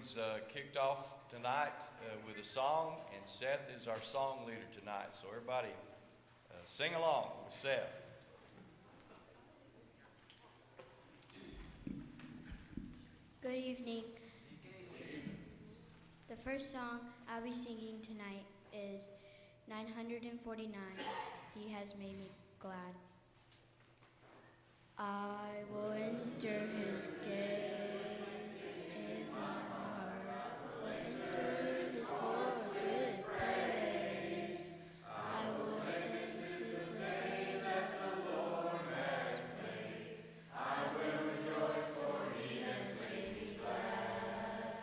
He's kicked off tonight with a song, and Seth is our song leader tonight. So everybody sing along with Seth. Good evening. The first song I'll be singing tonight is 949, He Has Made Me Glad. I will enter His gates with my heart, will enter His courts with praise. I will sing to the day that the Lord has made. I will rejoice, for He has made me glad.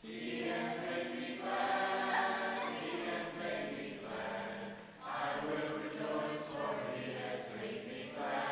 He has made me glad. He has made me glad. I will rejoice, for He has made me glad.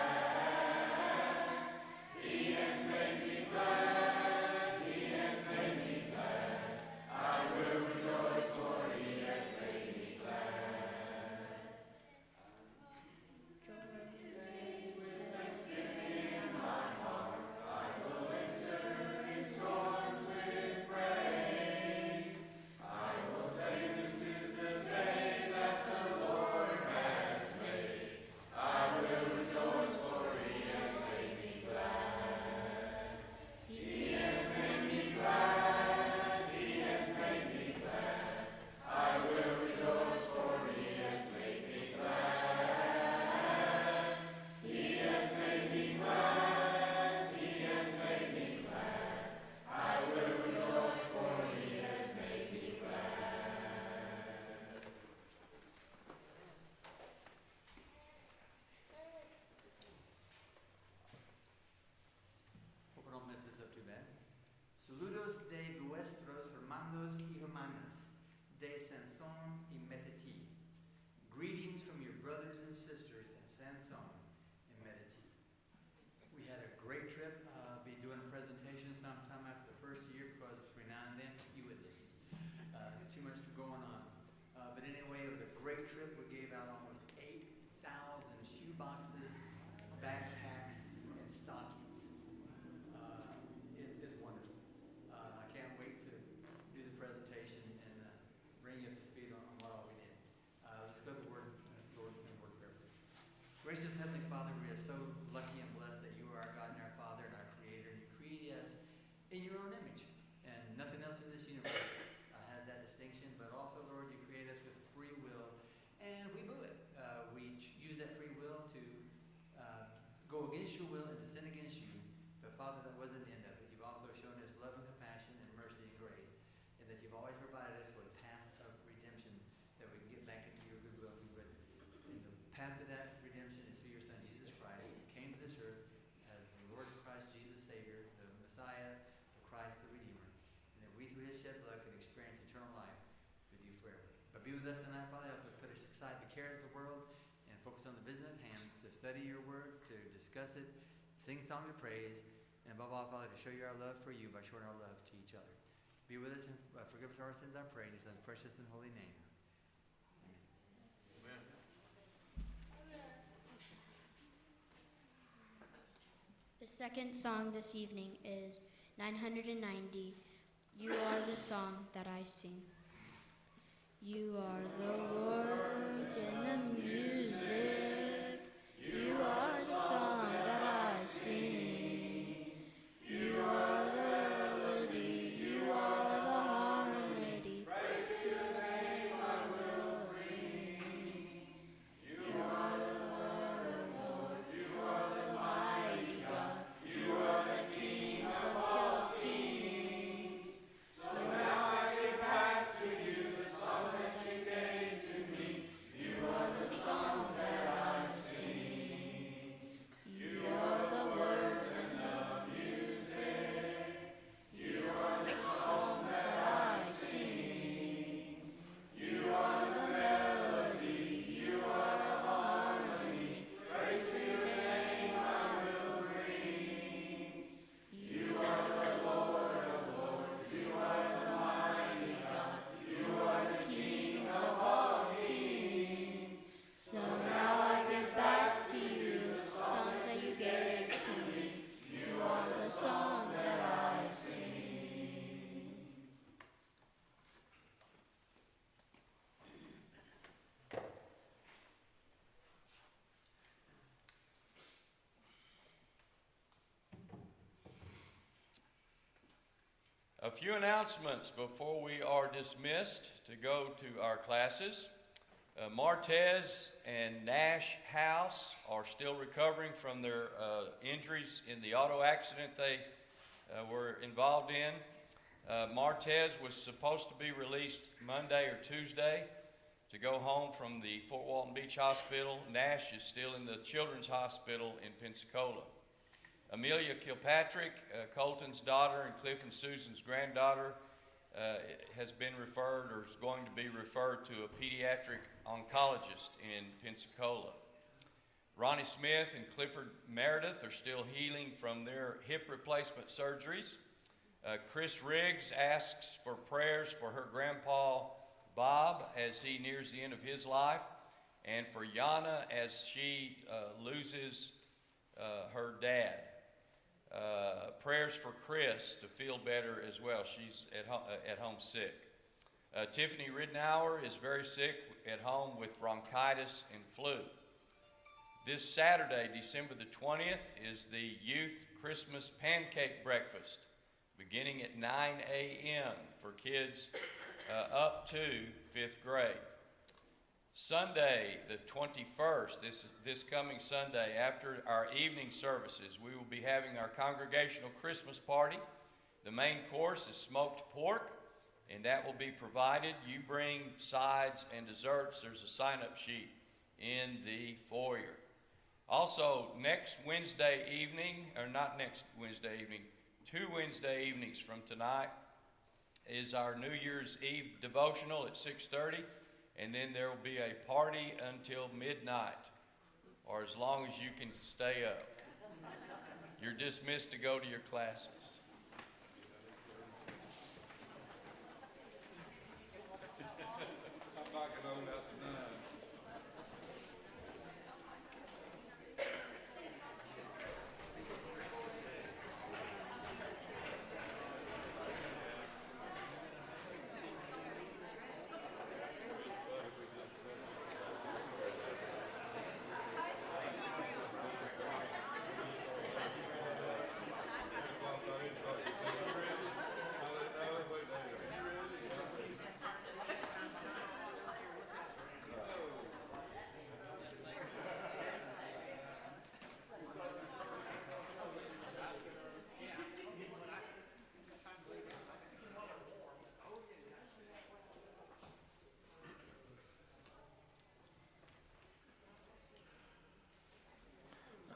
Saludos de vuestros hermanos y hermanas de Sansón y Meteti. Greetings from your brothers and sisters in Sansón and Meteti. We had a great trip. I'll be doing a presentation sometime after the first year because between now and then, you would listen. Too much going on. But anyway, it was a great trip. We gave out almost 8,000 shoe boxes, backpacks, and stockings. It's wonderful. I can't wait to do the presentation and bring you up to speed on what all we did. Let's go to the Word, Lord, and Word prayer, please. Gracious Heavenly Father, we are so lucky and blessed that you are our God and our Father and our Creator, and you created us in your own image. And nothing else in this universe has that distinction, but also, Lord, you created us with free will, and we blew it. We use that free will to go against your will and to sin against you. But Father, that wasn't the end of it. You've also shown us love and compassion and mercy and grace, and that you've always provided us with a path of redemption that we can get back into your goodwill. And the path to that redemption is through your Son, Jesus Christ, who came to this earth as the Lord Christ, Jesus Savior, the Messiah, the Christ, the Redeemer. And that we, through his shed blood, can experience eternal life with you forever. But be with us tonight, Father. Help us put aside the cares of the world and focus on the business at hand, to study your word, to discuss it, sing songs of praise, and above all, Father, to show you our love for you by showing our love to each other. Be with us and forgive us our sins, I pray, in his Son's precious and holy name. Amen. Amen. The second song this evening is 990, You Are the Song That I Sing. You are the words and the music. You are the song that I sing. You are the melody. You are the harmony. Praise to your name I will sing. You are the Lord of Lords. You are the mighty God. You are the King of kings. So now I give back to you the song that you gave to me. You are the song A few announcements before we are dismissed to go to our classes. Martez and Nash House are still recovering from their injuries in the auto accident they were involved in. Martez was supposed to be released Monday or Tuesday to go home from the Fort Walton Beach Hospital. Nash is still in the Children's Hospital in Pensacola. Amelia Kilpatrick, Colton's daughter and Cliff and Susan's granddaughter, has been referred or is going to be referred to a pediatric oncologist in Pensacola. Ronnie Smith and Clifford Meredith are still healing from their hip replacement surgeries. Chris Riggs asks for prayers for her grandpa Bob as he nears the end of his life, and for Yana as she loses her dad. Prayers for Chris to feel better as well. She's at home sick. Tiffany Ridenour is very sick at home with bronchitis and flu. This Saturday, December the 20th, is the Youth Christmas Pancake Breakfast, beginning at 9 a.m. for kids up to 5th grade. Sunday, the 21st, this coming Sunday, after our evening services, we will be having our congregational Christmas party. The main course is smoked pork, and that will be provided. You bring sides and desserts. There's a sign-up sheet in the foyer. Also, next Wednesday evening, or not next Wednesday evening, 2 Wednesday evenings from tonight is our New Year's Eve devotional at 6:30, and then there will be a party until midnight, or as long as you can stay up. You're dismissed to go to your classes.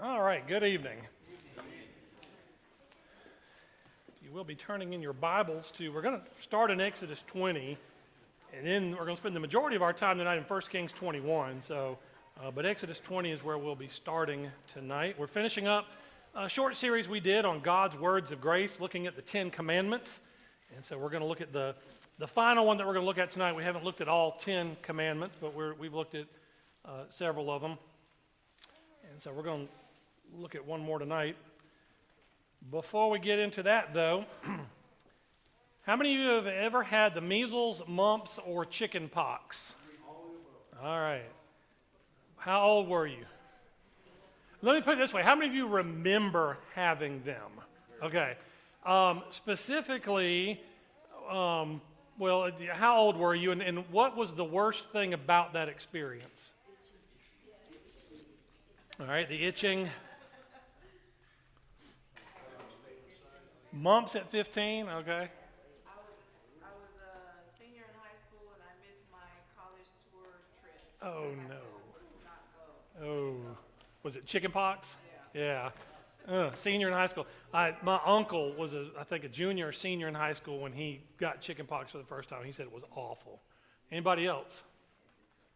All right, good evening. You will be turning in your Bibles to, we're going to start in Exodus 20, and then we're going to spend the majority of our time tonight in 1 Kings 21. But Exodus 20 is where we'll be starting tonight. We're finishing up a short series we did on God's words of grace, looking at the 10 commandments. And so we're going to look at the final one that we're going to look at tonight. We haven't looked at all 10 commandments, but we've looked at several of them. And so we're going to look at one more tonight. Before we get into that, though, how many of you have ever had the measles, mumps, or chicken pox? All right. How old were you? Let me put it this way. How many of you remember having them? Okay. Specifically, how old were you, and what was the worst thing about that experience? All right, the itching. Mumps at 15, okay. I was a senior in high school and I missed my college tour trip. Oh, I no. could not go. Oh, was it chicken pox? Yeah. Yeah. Senior in high school. My uncle was, I think, a junior or senior in high school when he got chicken pox for the first time. He said it was awful. Anybody else?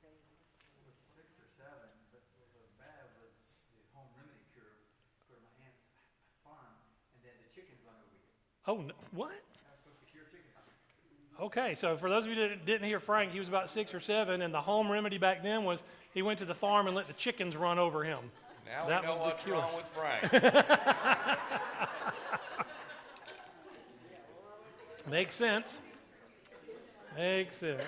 It was 6 or 7, but what was bad was the home remedy cure for my aunt's farm, and then the chickens run over you. Oh, no, what? I was supposed to cure chicken pox. Okay, so for those of you that didn't hear Frank, he was about 6 or 7, and the home remedy back then was he went to the farm and let the chickens run over him. Now That we know was the what's cure. wrong with Frank. Makes sense. Makes sense.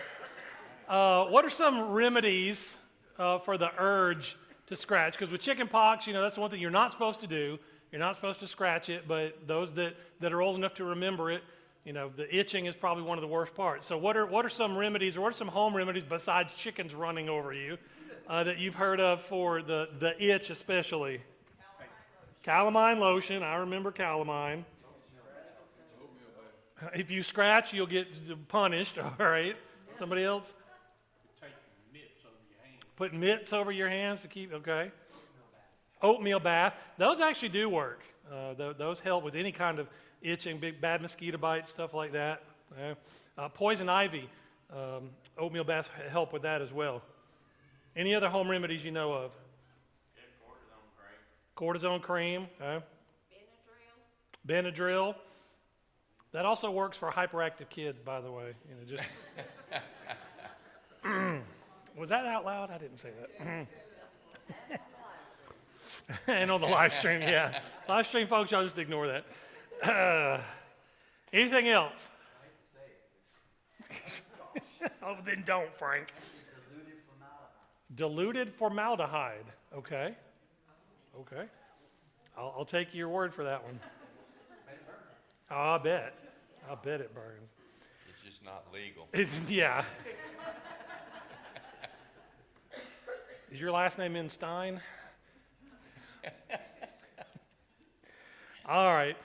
What are some remedies for the urge to scratch? Because with chicken pox, that's the one thing you're not supposed to do. You're not supposed to scratch it, but those that are old enough to remember it, You know, the itching is probably one of the worst parts. So what are some remedies, or what are some home remedies besides chickens running over you that you've heard of for the itch especially? Calamine lotion. I remember calamine. If you scratch, you'll get punished. All right. Somebody else? Put mitts over your hands to keep, okay. Oatmeal bath. Those actually do work. Those help with any kind of itching, bad mosquito bites, stuff like that. Poison ivy. Oatmeal baths help with that as well. Any other home remedies you know of? Cortisone cream. Benadryl. That also works for hyperactive kids, by the way. You know, just was that out loud? I didn't say that. And on the live stream, yeah. Live stream folks, y'all just ignore that. Anything else? Oh, then don't, Frank. Diluted formaldehyde. Okay. Okay. I'll take your word for that one. Oh, I bet. I bet it burns. It's just not legal. Yeah. Is your last name in Stein? All right.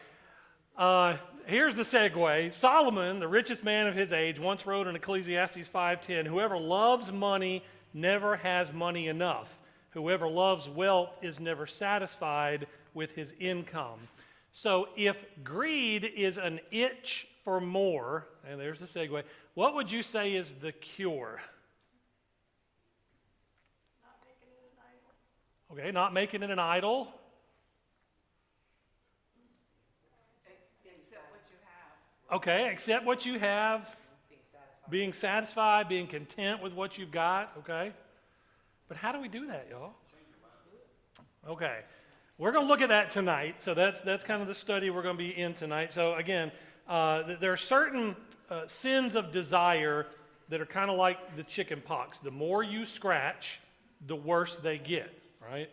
Here's the segue. Solomon, the richest man of his age, once wrote in Ecclesiastes 5:10, "Whoever loves money never has money enough. Whoever loves wealth is never satisfied with his income." So if greed is an itch for more, and there's the segue, what would you say is the cure? Okay, not making it an idol. Accept what you have. Okay, accept what you have. Being satisfied, being content with what you've got. Okay. But how do we do that, y'all? Okay. We're going to look at that tonight. So that's kind of the study we're going to be in tonight. So again, there are certain sins of desire that are kind of like the chicken pox. The more you scratch, the worse they get. Right?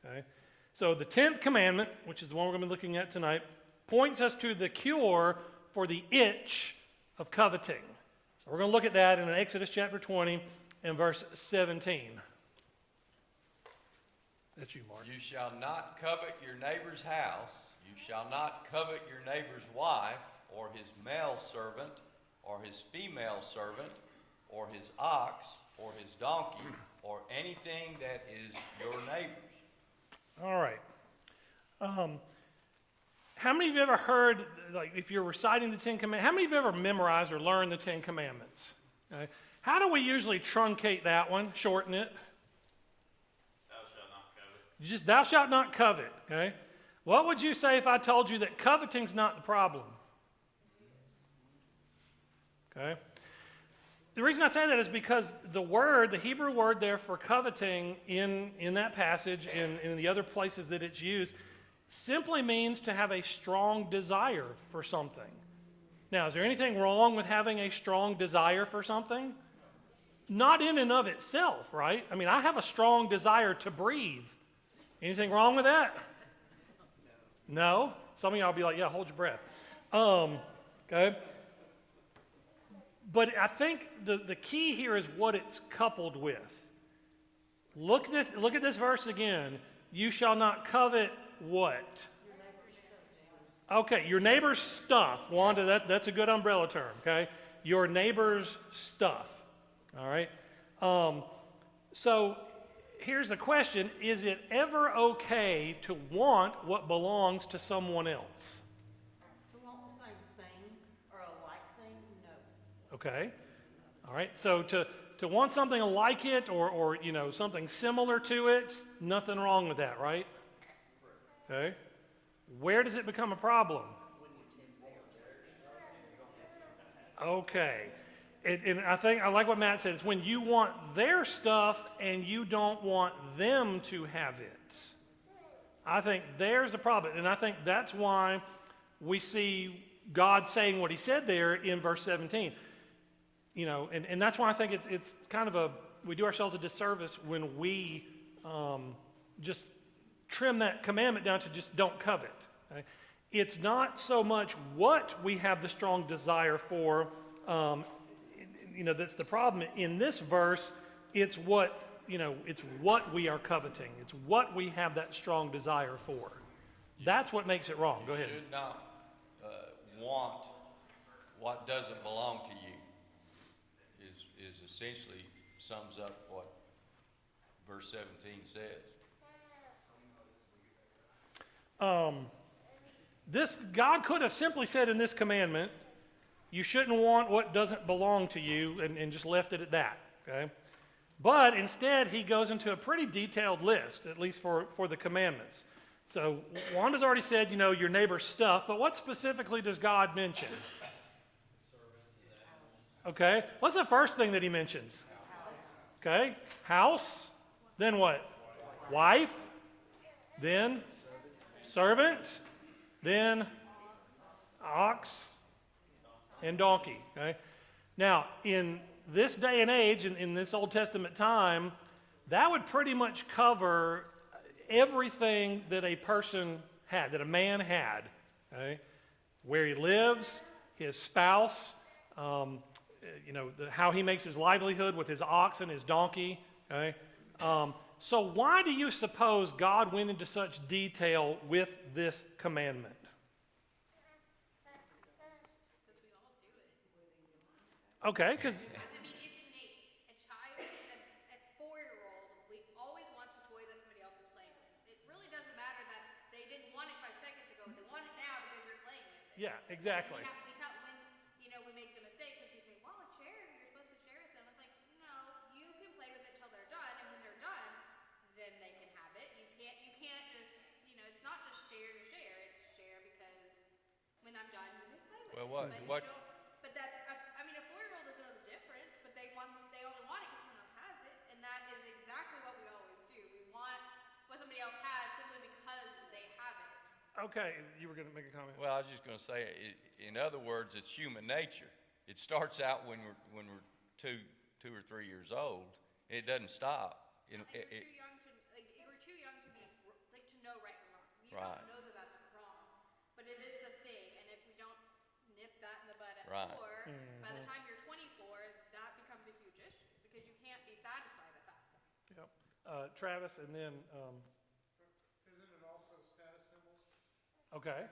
Okay. So the 10th commandment, which is the one we're going to be looking at tonight, points us to the cure for the itch of coveting. So we're going to look at that in Exodus chapter 20 and verse 17. That's you, Mark. You shall not covet your neighbor's house. You shall not covet your neighbor's wife, or his male servant, or his female servant, or his ox, or his donkey, or anything that is your neighbor's. All right. How many of you ever heard, like if you're reciting the 10 Commandments, how many of you ever memorized or learned the 10 Commandments? Okay. How do we usually truncate that one, shorten it? Thou shalt not covet. Just thou shalt not covet, okay? What would you say if I told you that coveting's not the problem? Okay? The reason I say that is because the Hebrew word there for coveting in that passage and in the other places that it's used simply means to have a strong desire for something. Now, is there anything wrong with having a strong desire for something? Not in and of itself, right? I mean, I have a strong desire to breathe. Anything wrong with that? No? Some of y'all will be like, yeah, hold your breath. Okay? But I think the key here is what it's coupled with. Look at this verse again. You shall not covet what? Okay, your neighbor's stuff. Wanda, that's a good umbrella term, okay? Your neighbor's stuff. All right? So here's the question. Is it ever okay to want what belongs to someone else? To want the same thing or a like thing? No. Okay. All right. So to want something like it or you know something similar to it, nothing wrong with that, right? Okay. Where does it become a problem? Okay. And I think I like what Matt said. It's when you want their stuff and you don't want them to have it. I think there's the problem. And I think that's why we see God saying what he said there in verse 17. You know, and that's why I think it's kind of we do ourselves a disservice when we just trim that commandment down to just don't covet. Okay? it's not so much what we have the strong desire for, that's the problem. In this verse, it's what we are coveting. It's what we have that strong desire for. That's what makes it wrong. Go ahead. You should not want what doesn't belong to you, is essentially sums up what verse 17 says. God could have simply said in this commandment, you shouldn't want what doesn't belong to you, and just left it at that, okay? But instead, he goes into a pretty detailed list, at least for the commandments. So Wanda's already said, your neighbor's stuff, but what specifically does God mention? Okay, what's the first thing that he mentions? Okay, house, then what? Wife, then servant, then ox and donkey, okay? Now, in this day and age, in this Old Testament time, that would pretty much cover everything that a person had, that a man had, okay? Where he lives, his spouse, how he makes his livelihood with his ox and his donkey, okay? So why do you suppose God went into such detail with this commandment? Okay, because... I mean, it's innate. A child, a 4-year-old, always wants a toy that somebody else is playing with. It really doesn't matter that they didn't want it 5 seconds ago. They want it now because you're playing with it. Yeah, exactly. We tell when we make the mistake because we say, well, it's shared. You're supposed to share with them. It's like, no, you can play with it till they're done, and when they're done, then they can have it. You can't just, it's not just share to share. It's share because when I'm done, you may play with Well, it. what? But that's, I mean, a 4-year-old doesn't know the difference, but they only want it because someone else has it, and that is exactly what we always do. We want what somebody else has simply because they have it. Okay, you were going to make a comment. Well, I was just going to say, in other words, it's human nature. It starts out when we're two or 3 years old, and it doesn't stop. We're too young to be to know right and wrong. You Right. don't know that that's wrong, but it is the thing, and if we don't nip that in the bud at Right. 4, by the time you're 24, that becomes a huge issue because you can't be satisfied at that point. Yep. Travis, and then... Isn't it also status symbols? okay.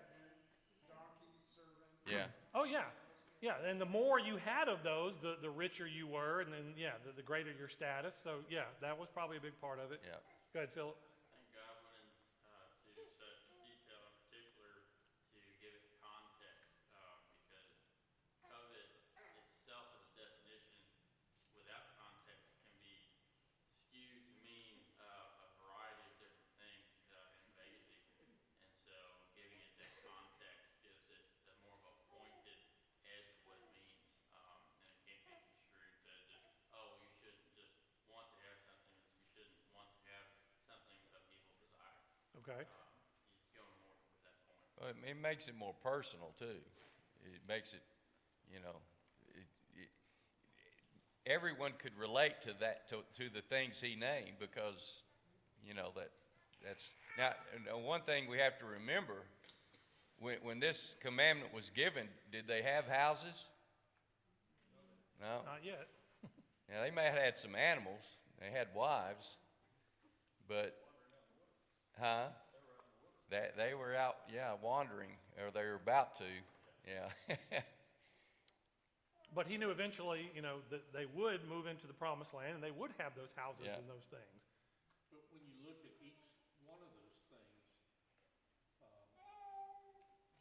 Donkey, servant. Yeah. Oh, yeah. Yeah, and the more you had of those, the richer you were, and then, the greater your status. So, yeah, that was probably a big part of it. Yeah. Go ahead, Philip. I think God went into such detail in particular to give it context, because covet itself as a definition without context can be skewed to mean a variety of different things in Vegative. And so giving it that context gives it a more of a pointed edge of what it means. And it can't be construed to just, oh, you shouldn't just want to have something. You shouldn't want to have something of evil desire. Okay. He's going more with that point. Well, it makes it more personal too. It makes it, everyone could relate to that, to the things he named, because, that's now one thing we have to remember. When this commandment was given, did they have houses? No. Not yet. Now, they may have had some animals. They had wives. But, they were out, wandering, or they were about to, yeah. But he knew eventually, that they would move into the promised land, and they would have those houses Yeah. and those things. But when you look at each one of those things,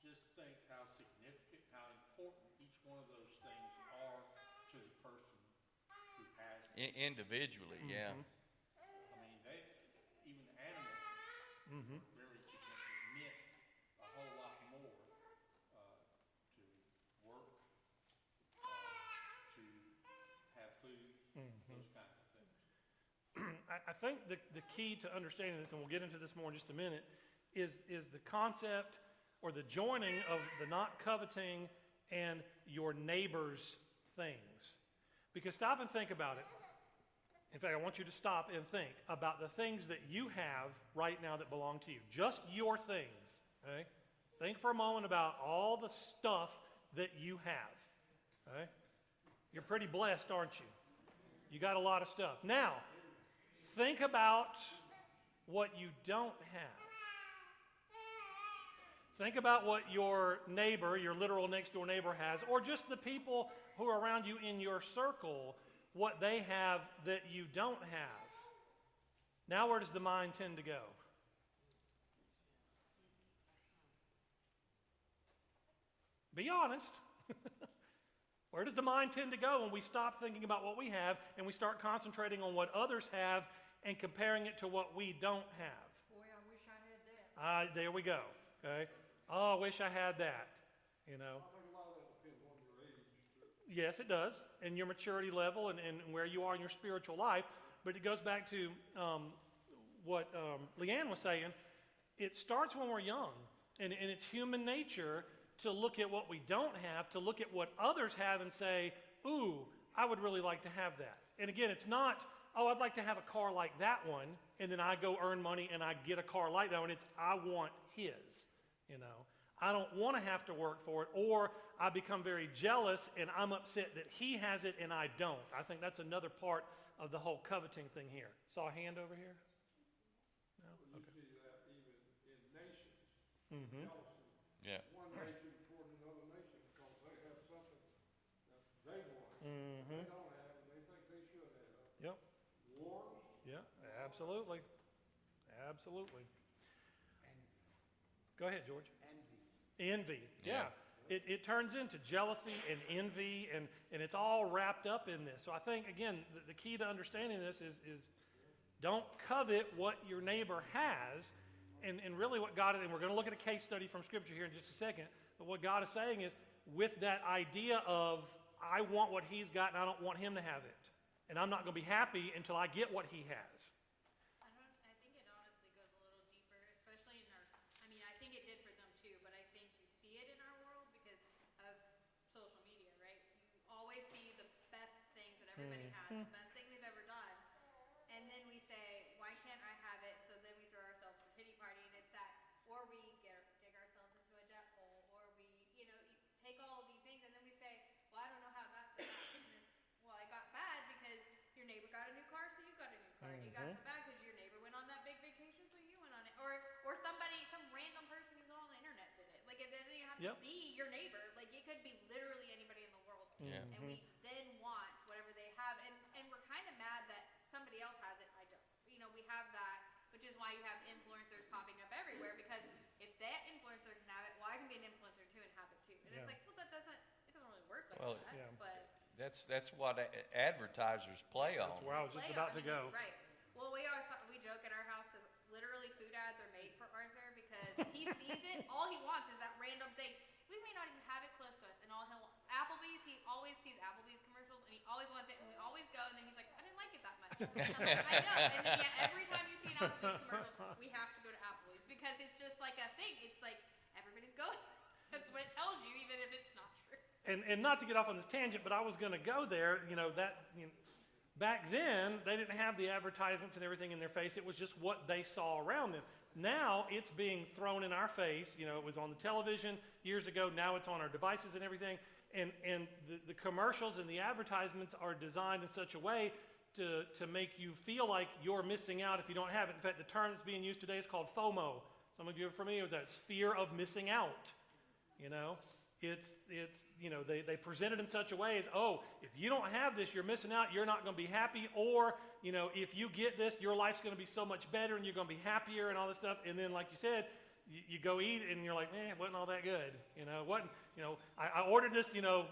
just think how significant, how important each one of those things are to the person who has them. Individually, yeah. I mean, even animals were very significant, meant a whole lot more to work, to have food, those kinds of things. I think the key to understanding this, and we'll get into this more in just a minute, is the concept or the joining of the not coveting and your neighbor's things. Because stop and think about it. In fact, I want you to stop and think about the things that you have right now that belong to you. Just your things, okay? Think for a moment about all the stuff that you have. Okay? You're pretty blessed, aren't you? You got a lot of stuff. Now, think about what you don't have. Think about what your neighbor, your literal next door neighbor has, or just the people who are around you in your circle, what they have that you don't have. Now, where does the mind tend to go? Be honest. Where does the mind tend to go when we stop thinking about what we have and we start concentrating on what others have and comparing it to what we don't have? Boy, I wish I had that. There we go. Okay. Oh, I wish I had that. You know. I think a lot of that depends on your age. Yes, it does, and your maturity level and where you are in your spiritual life. But it goes back to what Leanne was saying. It starts when we're young, and it's human nature to look at what we don't have, to look at what others have and say, ooh, I would really like to have that. And again, it's not, oh, I'd like to have a car like that one, and then I go earn money and I get a car like that one. It's, I want his, you know. I don't want to have to work for it, or I become very jealous and I'm upset that he has it and I don't. I think that's another part of the whole coveting thing here. Saw a hand over here? No? You Okay. see that even in nations. Mm-hmm. Jealousy. Yeah. One nation toward another nation because they have something that they want. Mm-hmm. They don't have and they think they should have. Yep. Wars. Yeah, absolutely. Absolutely. Go ahead, George. Envy, yeah. It turns into jealousy and envy, and it's all wrapped up in this. So I think, again, the key to understanding this is don't covet what your neighbor has, and really what God, and we're going to look at a case study from Scripture here in just a second, but what God is saying is, with that idea of, I want what he's got and I don't want him to have it, and I'm not going to be happy until I get what he has. I think it honestly goes a little deeper, especially in our, I mean, I think it did for them too, but I think you see it in our world because of social media, right? You always see the best things that everybody has, the best thing they've ever done. And then we say, why can't I have it? So then we throw ourselves a pity party, and it's that, or we dig ourselves into a debt hole, or we, you know, you take all of these things, and then we say, well, I don't know how it got to that. And it's, well, it got bad because your neighbor got a new car, so you got a new car. It got so bad because your neighbor went on that big vacation, so you went on it. Or somebody, some random person who's on the internet did it. Like, it doesn't even have to be your neighbor. Like, it could be literally anybody in the world. Yeah. And we then want whatever they have. And we're kind of mad that somebody else has it, I don't. You know, we have that, which is why you have influencers popping up everywhere, because if that influencer can have it, well, I can be an influencer too and have it too. And it's like, well, it doesn't really work like Well, that. But That's what advertisers play on. That's where I was just about to go. Right. Well, we joke at our house because literally food ads are made for Arthur, because if he sees it, all he wants is that random thing. We may not even have it close to us, and Applebee's, he always sees Applebee's commercials, and he always wants it, and we always go, and then he's like, I didn't like it that much. And I'm like, I know. And then every time you see an Applebee's commercial, we have to go to Applebee's because it's just like a thing. It's like everybody's going. That's what it tells you, even if it's not true. And not to get off on this tangent, but I was going to go there. Back then, they didn't have the advertisements and everything in their face. It was just what they saw around them. Now it's being thrown in our face. You know, it was on the television years ago. Now it's on our devices and everything. And the commercials and the advertisements are designed in such a way to make you feel like you're missing out if you don't have it. In fact, the term that's being used today is called FOMO. Some of you are familiar with that. It's fear of missing out. You know, it's you know, they present it in such a way as, oh, if you don't have this, you're missing out, you're not going to be happy, or, you know, if you get this, your life's going to be so much better and you're going to be happier and all this stuff. And then, like you said, you go eat and you're like, it wasn't all that good. You know, I ordered this, you know,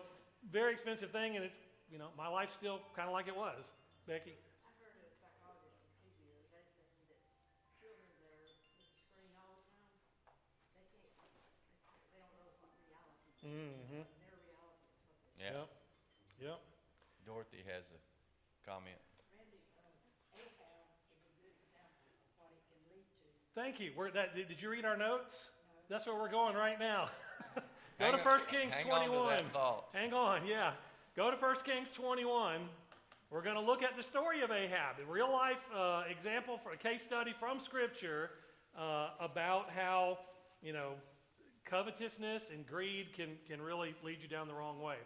very expensive thing, and it's, you know, my life's still kind of like it was. Becky? I heard a psychologist on TV the other day saying that children that are with the screen all the time, they don't know what reality is. Mm-hmm. Their reality is what they Yeah. Yep. Dorothy has a comment. Randy, Ahab is a good example of what it can lead to. Thank you. Did you read our notes? No. That's where we're going right now. Go to Hang 1 Kings hang 21. on to that thought. Hang on, yeah. Go to 1 Kings 21. We're going to look at the story of Ahab, a real life example for a case study from Scripture about how, you know, covetousness and greed can really lead you down the wrong way.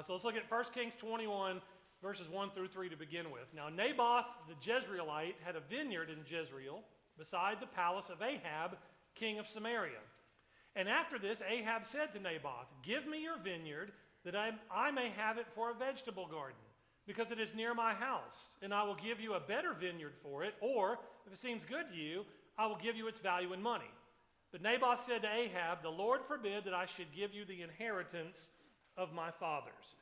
So let's look at 1 Kings 21, verses 1 through 3 to begin with. Now Naboth the Jezreelite had a vineyard in Jezreel beside the palace of Ahab, king of Samaria. And after this, Ahab said to Naboth, "Give me your vineyard, that I may have it for a vegetable garden, because it is near my house, and I will give you a better vineyard for it, or, if it seems good to you, I will give you its value in money." But Naboth said to Ahab, "The Lord forbid that I should give you the inheritance of my fathers."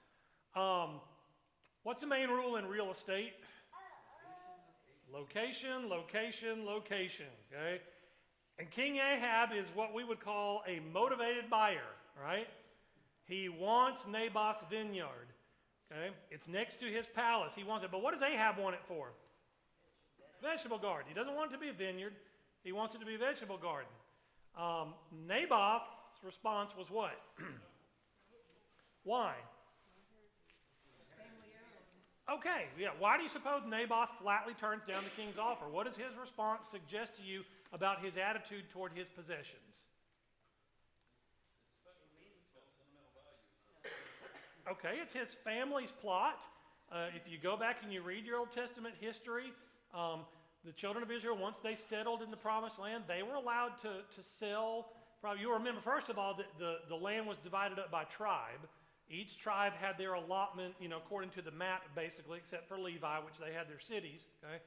What's the main rule in real estate? Location, location, location, okay? And King Ahab is what we would call a motivated buyer, right? He wants Naboth's vineyard, okay? It's next to his palace. He wants it. But what does Ahab want it for? Vegetable garden. He doesn't want it to be a vineyard. He wants it to be a vegetable garden. Naboth's response was what? Why? Okay, yeah. Why do you suppose Naboth flatly turned down the king's offer? What does his response suggest to you about his attitude toward his possessions? Okay, it's his family's plot. If you go back and you read your Old Testament history, the children of Israel, once they settled in the Promised Land, they were allowed to sell. Probably, you'll remember, first of all, that the land was divided up by tribe. Each tribe had their allotment, according to the map, basically, except for Levi, which they had their cities. Okay?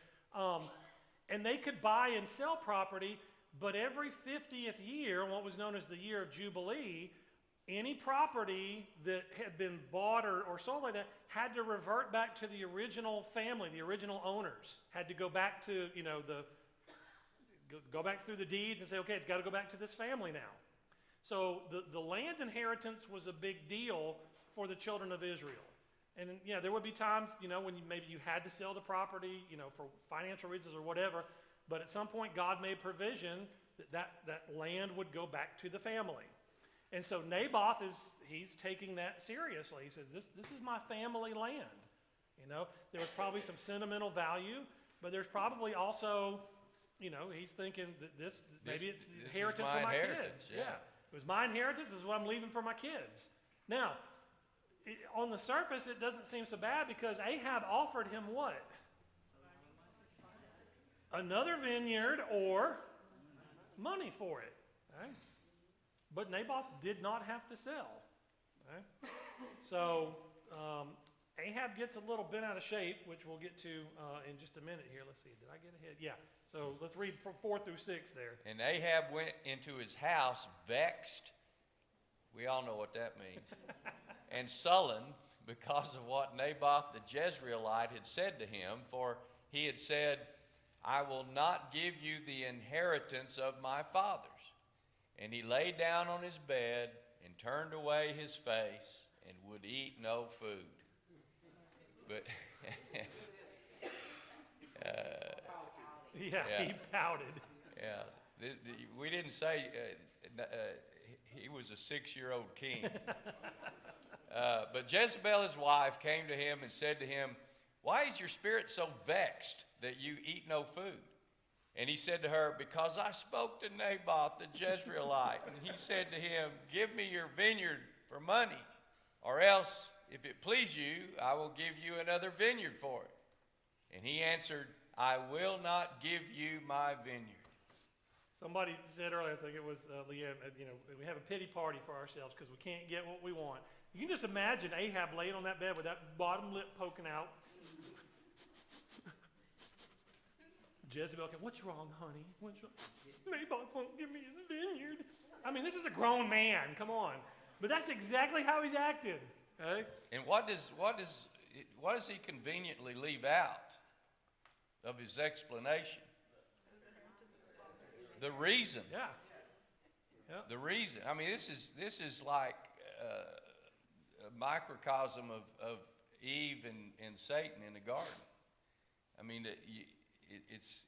And they could buy and sell property, but every 50th year, what was known as the year of Jubilee, any property that had been bought or sold like that had to revert back to the original family, the original owners. Had to go back to, go back through the deeds and say, okay, it's got to go back to this family now. So the land inheritance was a big deal for the children of Israel. And there would be times, when maybe you had to sell the property, for financial reasons or whatever. But at some point, God made provision that land would go back to the family. And so Naboth he's taking that seriously. He says, this is my family land. There was probably some sentimental value, but there's probably also, he's thinking that maybe it's the inheritance of my kids. Yeah. It was my inheritance. This is what I'm leaving for my kids. Now, on the surface, it doesn't seem so bad because Ahab offered him what? Another vineyard or money for it. Okay? But Naboth did not have to sell. Okay? So Ahab gets a little bent out of shape, which we'll get to in just a minute here. Let's see. Did I get ahead? Yeah. So let's read from 4 through 6 there. And Ahab went into his house vexed. We all know what that means. And sullen because of what Naboth the Jezreelite had said to him, for he had said, "I will not give you the inheritance of my fathers." And he lay down on his bed and turned away his face and would eat no food. But yeah, he pouted. Yeah, we didn't say he was a 6-year-old king. But Jezebel, his wife, came to him and said to him, "Why is your spirit so vexed that you eat no food?" And he said to her, "Because I spoke to Naboth the Jezreelite, and he said to him, 'Give me your vineyard for money, or else, if it please you, I will give you another vineyard for it.' And he answered, 'I will not give you my vineyard.'" Somebody said earlier, I think it was Leanne, we have a pity party for ourselves because we can't get what we want. You can just imagine Ahab laying on that bed with that bottom lip poking out. Jezebel came, "What's wrong, honey? What's wrong?" "Naboth won't give me his vineyard." I mean, this is a grown man. Come on. But that's exactly how he's acted. Okay? And what does he conveniently leave out of his explanation? The reason. Yeah. The reason. I mean, this is like a microcosm of Eve and Satan in the garden. I mean,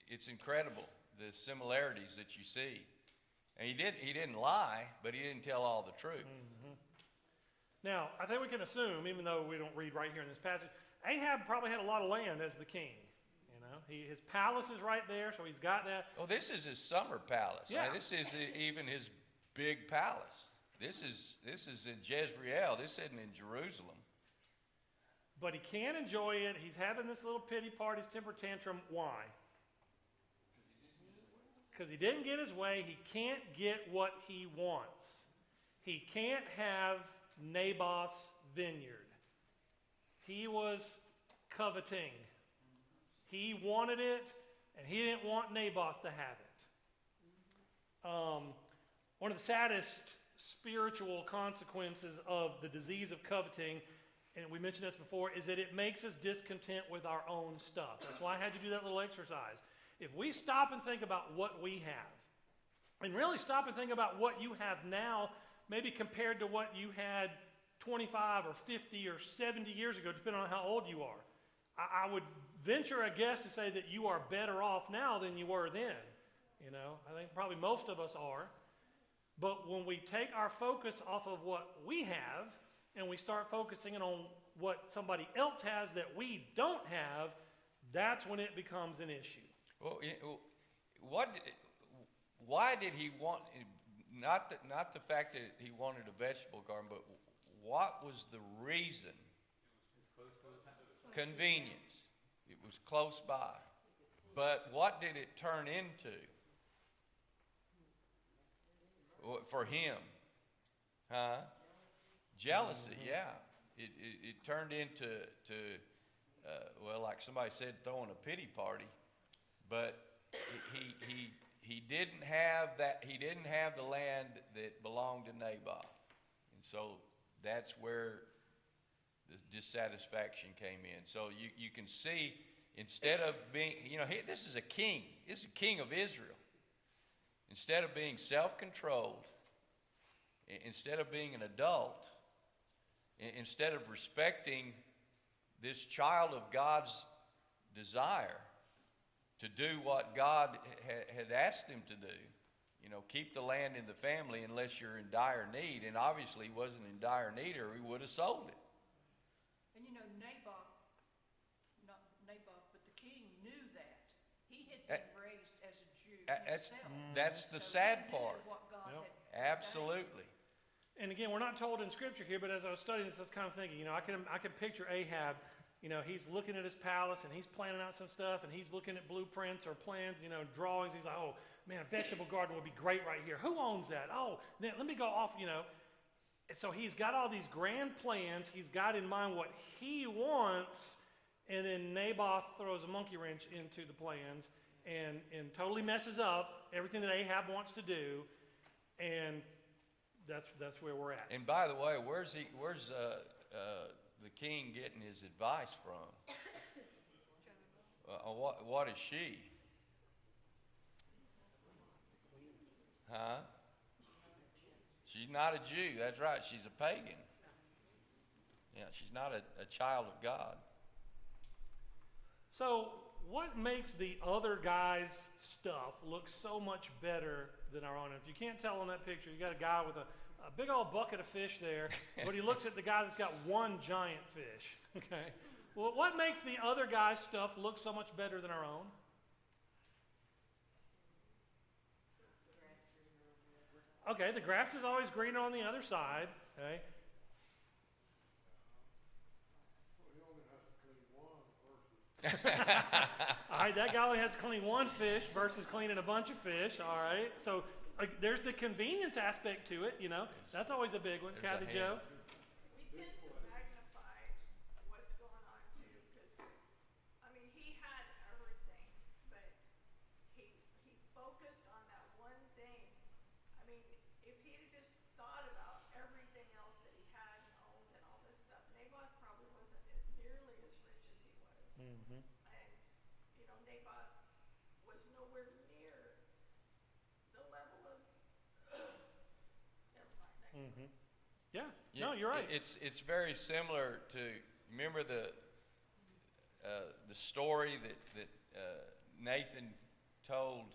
it's incredible, the similarities that you see. And he didn't lie, but he didn't tell all the truth. Mm-hmm. Now, I think we can assume, even though we don't read right here in this passage, Ahab probably had a lot of land as the king. His palace is right there, so he's got that. Oh, this is his summer palace. Yeah. This is even his big palace. This is in Jezreel. This isn't in Jerusalem. But he can't enjoy it. He's having this little pity party, his temper tantrum. Why? Because he didn't get his way. He can't get what he wants. He can't have Naboth's vineyard. He was coveting. He wanted it, and he didn't want Naboth to have it. One of the saddest spiritual consequences of the disease of coveting, and we mentioned this before, is that it makes us discontent with our own stuff. That's why I had you do that little exercise. If we stop and think about what we have, and really stop and think about what you have now, maybe compared to what you had 25 or 50 or 70 years ago, depending on how old you are, I would venture a guess to say that you are better off now than you were then. You know, I think probably most of us are. But when we take our focus off of what we have and we start focusing on what somebody else has that we don't have, that's when it becomes an issue. Well, why did he want, not the fact that he wanted a vegetable garden, but what was the reason? Convenience. It was close by. But what did it turn into for him? Huh? Jealousy, yeah. It turned into, well, like somebody said, throwing a pity party. But he didn't have that. He didn't have the land that belonged to Naboth, and so that's where the dissatisfaction came in. So you can see, instead of being, this is a king. This is a king of Israel. Instead of being self-controlled, instead of being an adult, instead of respecting this child of God's desire to do what God had asked him to do, keep the land in the family unless you're in dire need, and obviously he wasn't in dire need or he would have sold it. And Naboth, but the king knew that. He had been raised as a Jew himself. That's the So sad he knew part. what God had Absolutely. And again, we're not told in Scripture here, but as I was studying this, I was kind of thinking, I can picture Ahab. He's looking at his palace and he's planning out some stuff and he's looking at blueprints or plans, drawings. He's like, oh, man, a vegetable garden would be great right here. Who owns that? Oh, then let me go off, And so he's got all these grand plans. He's got in mind what he wants, and then Naboth throws a monkey wrench into the plans and totally messes up everything that Ahab wants to do, and that's where we're at. And by the way, where's the king getting his advice from? What is she? Huh? She's not a Jew. That's right. She's a pagan. Yeah, she's not a child of God. So what makes the other guy's stuff look so much better than our own? If you can't tell on that picture, you got a guy with a big old bucket of fish there, but he looks at the guy that's got one giant fish. Okay. Well, what makes the other guy's stuff look so much better than our own? Okay, the grass is always greener on the other side. Okay. All right, that guy only has to clean one fish versus cleaning a bunch of fish. All right, so there's the convenience aspect to it. That's always a big one. Kathy Joe. We tend to magnify what's going on too, because he had everything, but he focused on that one thing. If he had just thought about everything else that he had and owned and all this stuff, Naboth probably wasn't nearly as rich as he was. Mm-hmm. And Naboth was nowhere near the level of. Never mind. Mm-hmm. Yeah. No, you're right. It's very similar to, remember the story that Nathan told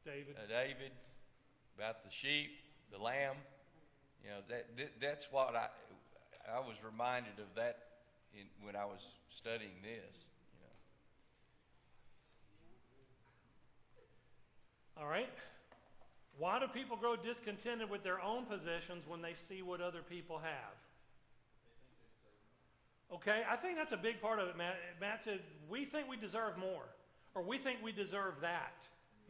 David about the sheep, the lamb. That's what I was reminded of that when I was studying this. All right. Why do people grow discontented with their own possessions when they see what other people have? Okay, I think that's a big part of it, Matt. Matt said, we think we deserve more, or we think we deserve that,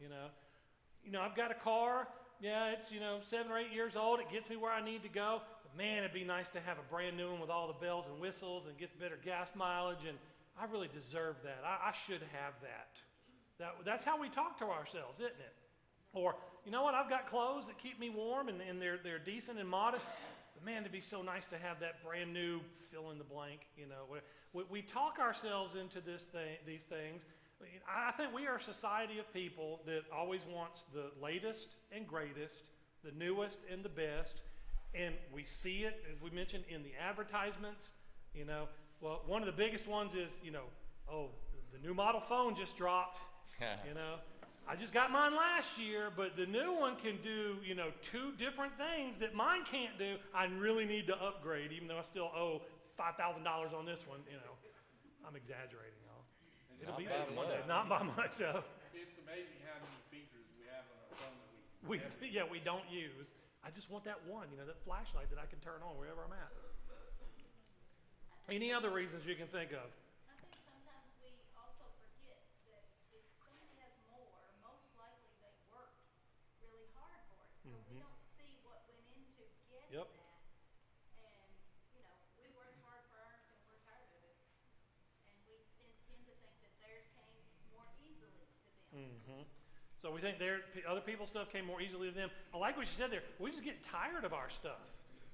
you know. I've got a car, yeah, it's, 7 or 8 years old, it gets me where I need to go, but man, it'd be nice to have a brand new one with all the bells and whistles and get better gas mileage, and I really deserve that. I should have that. That's how we talk to ourselves, isn't it? Or, you know what, I've got clothes that keep me warm, and they're decent and modest. But man, it'd be so nice to have that brand new fill in the blank. We talk ourselves into these things. I think we are a society of people that always wants the latest and greatest, the newest and the best. And we see it, as we mentioned, in the advertisements. Well, one of the biggest ones is, oh, the new model phone just dropped. I just got mine last year, but the new one can do, 2 different things that mine can't do. I really need to upgrade, even though I still owe $5,000 on this one. I'm exaggerating, y'all. It'll be there one day. Not by much, though. It's amazing how many features we have on our phone that we don't use. I just want that one, that flashlight that I can turn on wherever I'm at. Any other reasons you can think of? I think sometimes we also forget that if somebody has more, most likely they worked really hard for it. So we don't see what went into getting Yep. that. And, we worked hard for ours and we're tired of it. And we tend to think that theirs came more easily to them. So we think other people's stuff came more easily to them. I like what you said there. We just get tired of our stuff.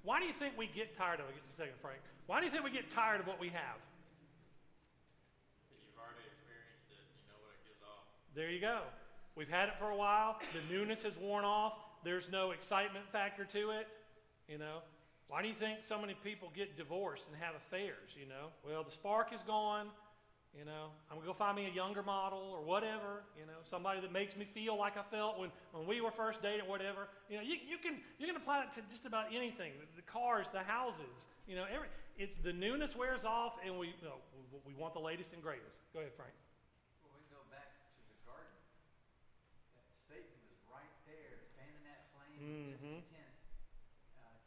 Why do you think we get tired of it? Just a second, Frank. Why do you think we get tired of what we have? You've already experienced it, you know what it gives off. There you go. We've had it for a while. The newness has worn off. There's no excitement factor to it. Why do you think so many people get divorced and have affairs? Well, the spark is gone. I'm going to go find me a younger model or whatever, somebody that makes me feel like I felt when we were first dating, whatever. You can apply it to just about anything, the cars, the houses, it's the newness wears off and we want the latest and greatest. Go ahead, Frank. Well, we go back to the garden. That Satan was right there, fanning that flame of discontent,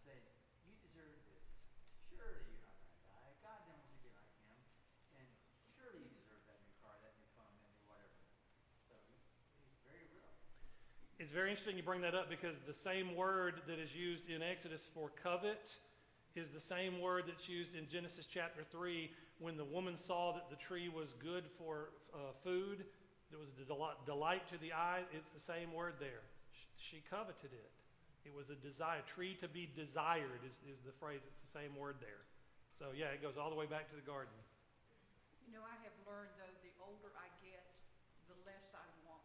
saying, you deserve this. Surely you're not going to die. God don't want you to be like him. And surely you deserve that new car, that new phone, that new whatever. So he's very real. It's very interesting you bring that up because the same word that is used in Exodus for covet is the same word that's used in Genesis chapter 3 when the woman saw that the tree was good for food. It was a delight to the eye. It's the same word there. She coveted it. It was a desire. Tree to be desired is the phrase. It's the same word there. So yeah, it goes all the way back to the garden. I have learned, though, the older I get, the less I want.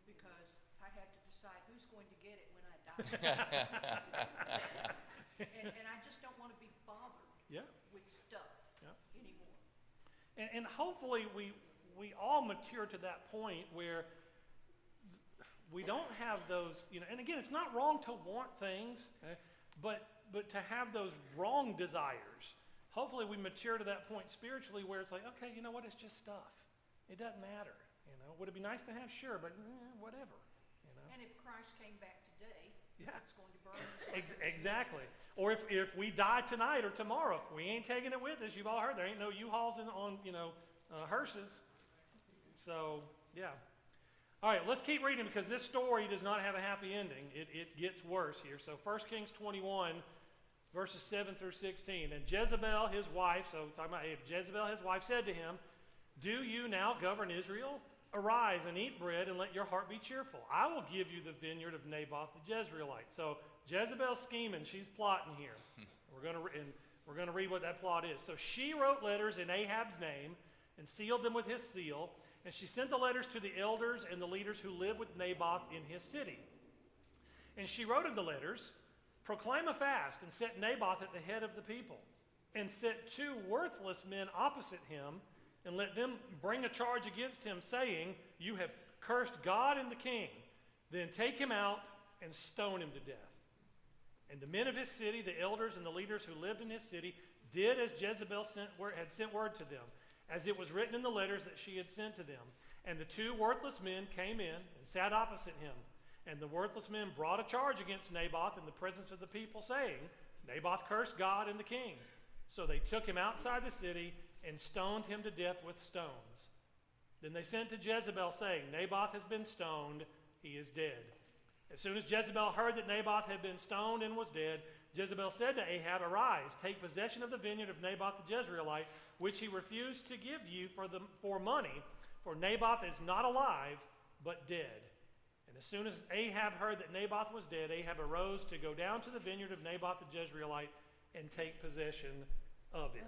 Because I have to decide who's going to get it when I die. and I just don't want to be bothered with stuff anymore. And hopefully we all mature to that point where we don't have those, and again, it's not wrong to want things, okay, but to have those wrong desires. Hopefully we mature to that point spiritually where it's like, okay, you know what, it's just stuff. It doesn't matter. Would it be nice to have? Sure, but whatever. And if Christ came back today, Yeah. it's going to burn. Exactly. Or if we die tonight or tomorrow, we ain't taking it with us. You've all heard there ain't no U-Hauls on hearses. So yeah. All right, let's keep reading because this story does not have a happy ending. It gets worse here. So 1 Kings 21, verses 7 through 16. And Jezebel, his wife, so talking about Jezebel, his wife, said to him, "Do you now govern Israel? Arise and eat bread and let your heart be cheerful. I will give you the vineyard of Naboth the Jezreelite." So Jezebel's scheming. She's plotting here. We're going to read what that plot is. So she wrote letters in Ahab's name and sealed them with his seal. And she sent the letters to the elders and the leaders who lived with Naboth in his city. And she wrote in the letters, "Proclaim a fast and set Naboth at the head of the people. And set 2 worthless men opposite him and let them bring a charge against him, saying, 'You have cursed God and the king. Then take him out and stone him to death.' And the men of his city, the elders and the leaders who lived in his city, did as Jezebel had sent word to them, as it was written in the letters that she had sent to them. And the 2 worthless men came in and sat opposite him. And the worthless men brought a charge against Naboth in the presence of the people, saying, Naboth cursed God and the king. So they took him outside the city and stoned him to death with stones. Then they sent to Jezebel, saying, Naboth has been stoned, he is dead. As soon as Jezebel heard that Naboth had been stoned and was dead, Jezebel said to Ahab, Arise, take possession of the vineyard of Naboth the Jezreelite, which he refused to give you for money, for Naboth is not alive, but dead. And as soon as Ahab heard that Naboth was dead, Ahab arose to go down to the vineyard of Naboth the Jezreelite and take possession of it.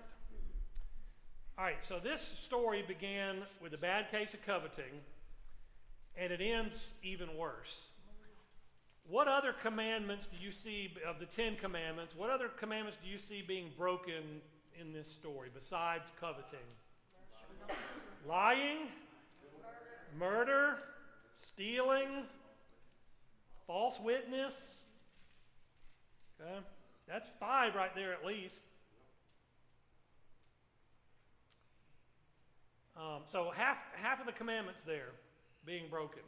All right, so this story began with a bad case of coveting, and it ends even worse. What other commandments do you see of the 10 commandments? What other commandments do you see being broken in this story besides coveting? Lying, murder, stealing, false witness. Okay, that's 5 right there at least. So half of the commandments there being broken.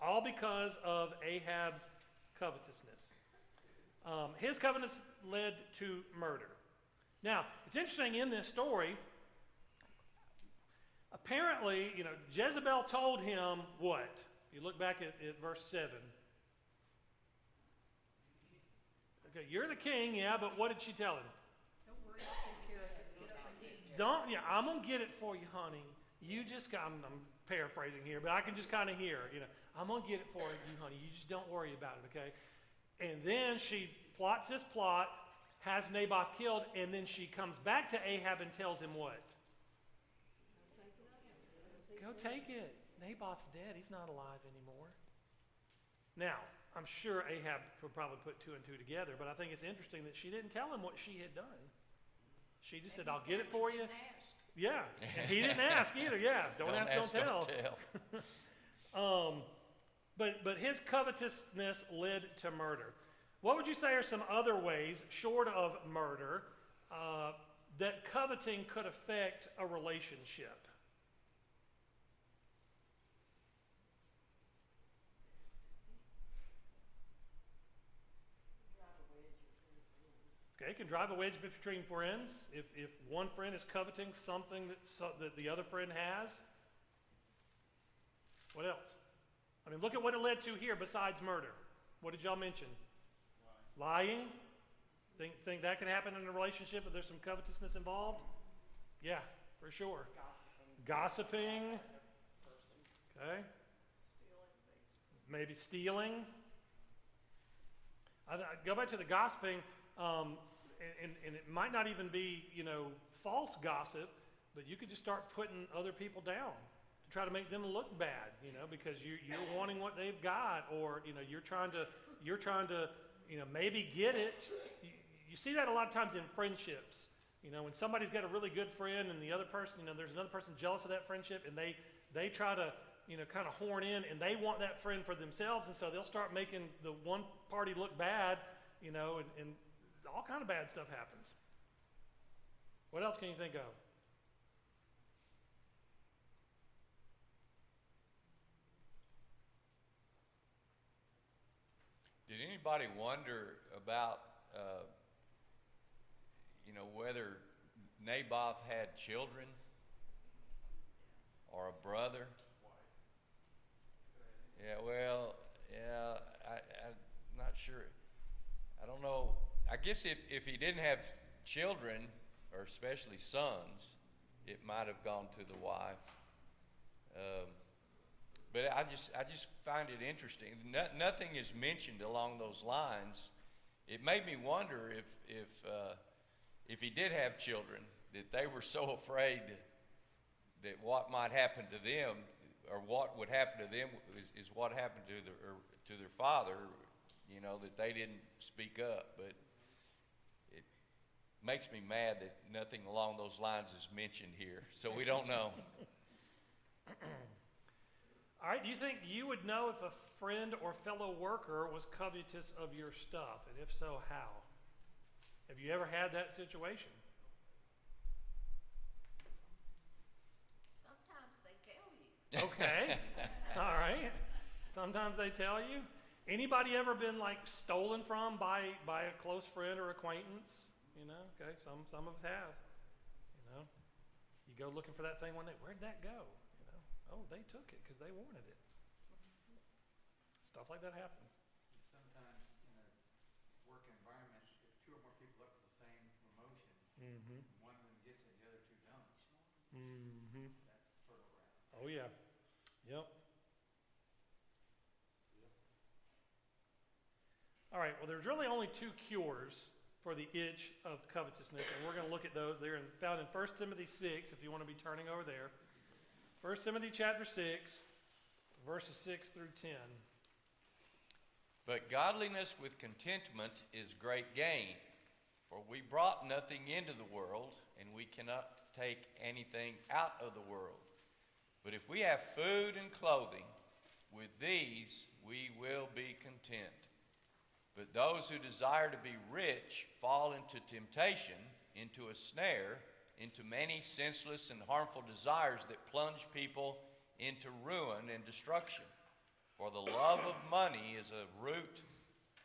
All because of Ahab's covetousness. His covetousness led to murder. Now, it's interesting in this story, apparently, Jezebel told him what? You look back at verse 7. Okay, you're the king, yeah, but what did she tell him? Don't worry, I'll take care of it. I'm going to get it for you, honey. You just got, I'm paraphrasing here, but I can just kind of hear, I'm going to get it for you, honey. You just don't worry about it, okay? And then she plots this plot, has Naboth killed, and then she comes back to Ahab and tells him what? Go take it. Naboth's dead. He's not alive anymore. Now, I'm sure Ahab would probably put 2 and 2 together, but I think it's interesting that she didn't tell him what she had done. She just said, I'll get it for you. Yeah, and he didn't ask either. Yeah, don't ask, don't tell. But his covetousness led to murder. What would you say are some other ways, short of murder, that coveting could affect a relationship? Okay, it can drive a wedge between friends. If one friend is coveting something that the other friend has. What else? I mean, look at what it led to here besides murder. What did y'all mention? Lying. Think that could happen in a relationship if there's some covetousness involved? Yeah, for sure. Gossiping. Okay. Maybe stealing. I go back to the gossiping. And it might not even be, false gossip, but you could just start putting other people down to try to make them look bad, because you're wanting what they've got, or you're trying to maybe get it. You see that a lot of times in friendships. When somebody's got a really good friend and the other person, there's another person jealous of that friendship, and they try to kind of horn in, and they want that friend for themselves, and so they'll start making the one party look bad, and all kind of bad stuff happens. What else can you think of? Did anybody wonder about, whether Naboth had children or a brother? I'm not sure. I don't know. I guess if he didn't have children, or especially sons, it might have gone to the wife. But I just find it interesting. Nothing is mentioned along those lines. It made me wonder if he did have children, that they were so afraid that what might happen to them, or what would happen to them, is what happened to their father. That they didn't speak up. But it makes me mad that nothing along those lines is mentioned here. So we don't know. All right, do you think you would know if a friend or fellow worker was covetous of your stuff? And if so, how? Have you ever had that situation? Sometimes they tell you. Okay. All right. Sometimes they tell you. Anybody ever been like stolen from by a close friend or acquaintance? You know, okay, some of us have. You know, you go looking for that thing one day. Where'd that go? You know, oh, they took it because they wanted it. Stuff like that happens. Sometimes in a work environment, if two or more people look for the same promotion, Mm-hmm. one of them gets it, the other two don't. Mm-hmm. That's fertile ground. Oh yeah. Yep. All right, well, there's really only two cures for the itch of covetousness, and we're going to look at those. They're found in 1 Timothy 6, if you want to be turning over there. 1 Timothy chapter 6, verses 6 through 10. But godliness with contentment is great gain. For we brought nothing into the world, and we cannot take anything out of the world. But if we have food and clothing, with these we will be content. But those who desire to be rich fall into temptation, into a snare, into many senseless and harmful desires that plunge people into ruin and destruction. For the love of money is a root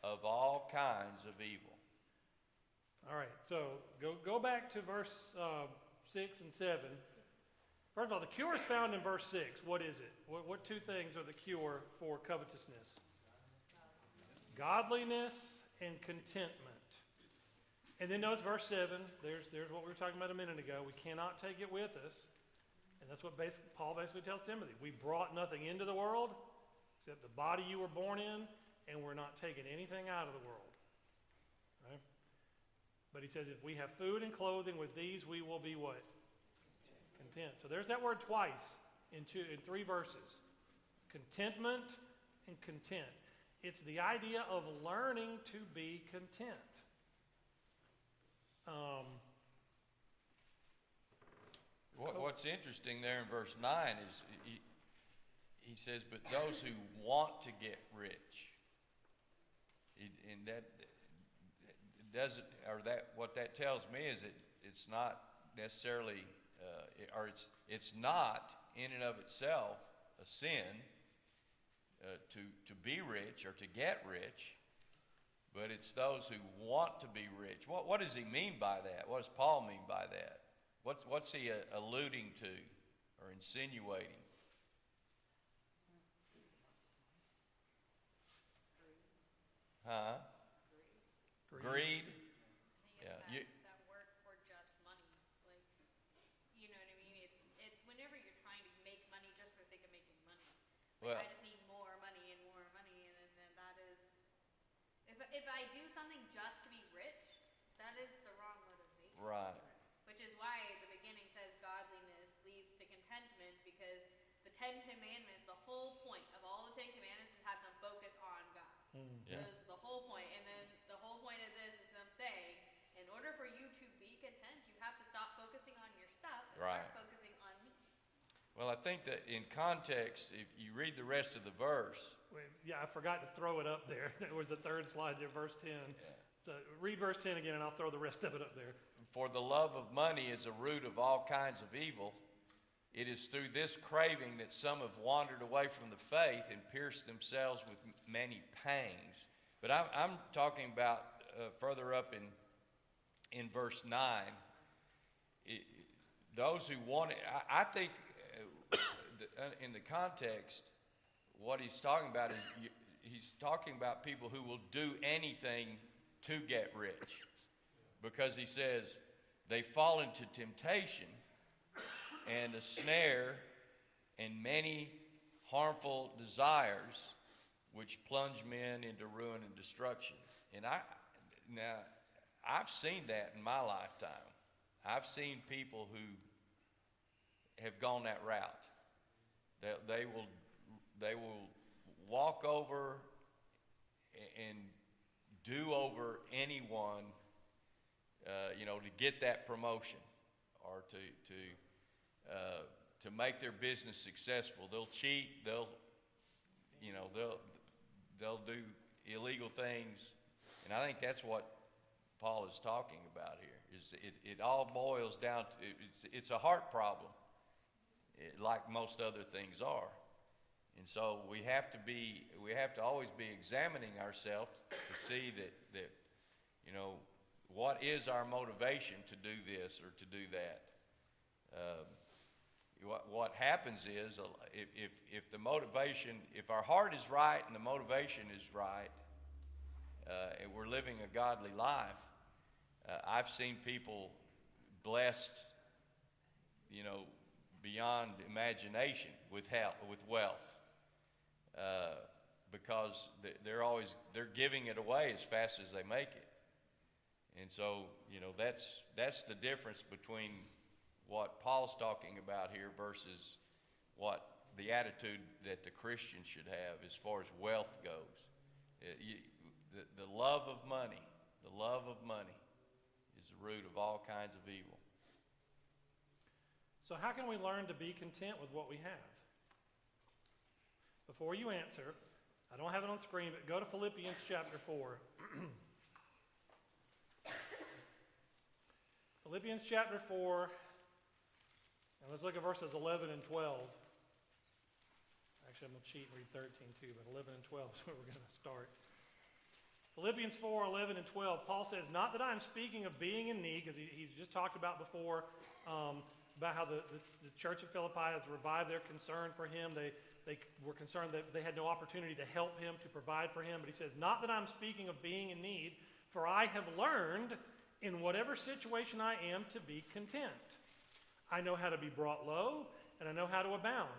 of all kinds of evil. All right, so go back to verse 6 and 7. First of all, the cure is found in verse 6. What is it? What two things are the cure for covetousness? Godliness and contentment. And then notice verse 7. There's what we were talking about a minute ago. We cannot take it with us. And that's what Paul basically tells Timothy. We brought nothing into the world except the body you were born in, and we're not taking anything out of the world. Right? But he says if we have food and clothing, with these we will be what? Content. So there's that word twice in 3 verses. Contentment and content. It's the idea of learning to be content. What's interesting there in verse 9 is he says, but those who want to get rich. And that doesn't, or that what that tells me is that it's not necessarily, it's not in and of itself a sin to be rich or to get rich, but it's those who want to be rich. What does he mean by that? What does Paul mean by that? What's he alluding to or insinuating? Huh? Greed? Yeah. That work for just money, like, you know what I mean? It's whenever you're trying to make money just for the sake of making money. Like, Well, I just need more money, and then that is, if I do something just to be rich, that is the wrong motivation. right. Which is why the beginning says godliness leads to contentment, because the 10 Commandments, the whole point of all the 10 Commandments is have them focus on God. Yeah. That is the whole point. And then the whole point of this is them saying, in order for you to be content, you have to stop focusing on your stuff and Right. start focusing on me. Well, I think that in context, if you read the rest of the verse, Wait, yeah, I forgot to throw it up there. There was the third slide there, verse 10. So read verse 10 again, and I'll throw the rest of it up there. for the love of money is a root of all kinds of evil. It is through this craving that some have wandered away from the faith and pierced themselves with many pangs. But I'm talking about further up in verse 9. Those who want it, I think in the context, what he's talking about is he's talking about people who will do anything to get rich. Because he says they fall into temptation and a snare and many harmful desires which plunge men into ruin and destruction. And I've seen that in my lifetime. I've seen people who have gone that route. They will walk over and do over anyone, to get that promotion or to make their business successful. They'll cheat. They'll do illegal things, and I think that's what Paul is talking about here. It all boils down to it's a heart problem, like most other things are, And so we have to always be examining ourselves to see that what is our motivation to do this or to do that. What happens is if the motivation, if our heart is right and the motivation is right, and we're living a godly life, I've seen people blessed, beyond imagination with wealth, because they're giving it away as fast as they make it. And so, that's the difference between what Paul's talking about here versus what the attitude that the Christian should have as far as wealth goes. The love of money is the root of all kinds of evil. So how can we learn to be content with what we have? Before you answer, I don't have it on screen, but go to Philippians chapter 4. Philippians chapter 4, and let's look at verses 11 and 12. Actually, I'm going to cheat and read 13 too, but 11 and 12 is where we're going to start. Philippians 4, 11 and 12, Paul says, not that I'm speaking of being in need, because he's just talked about before, about how the church of Philippi has revived their concern for him. They were concerned that they had no opportunity to help him, to provide for him. But he says, not that I'm speaking of being in need, for I have learned in whatever situation I am to be content. I know how to be brought low, and I know how to abound.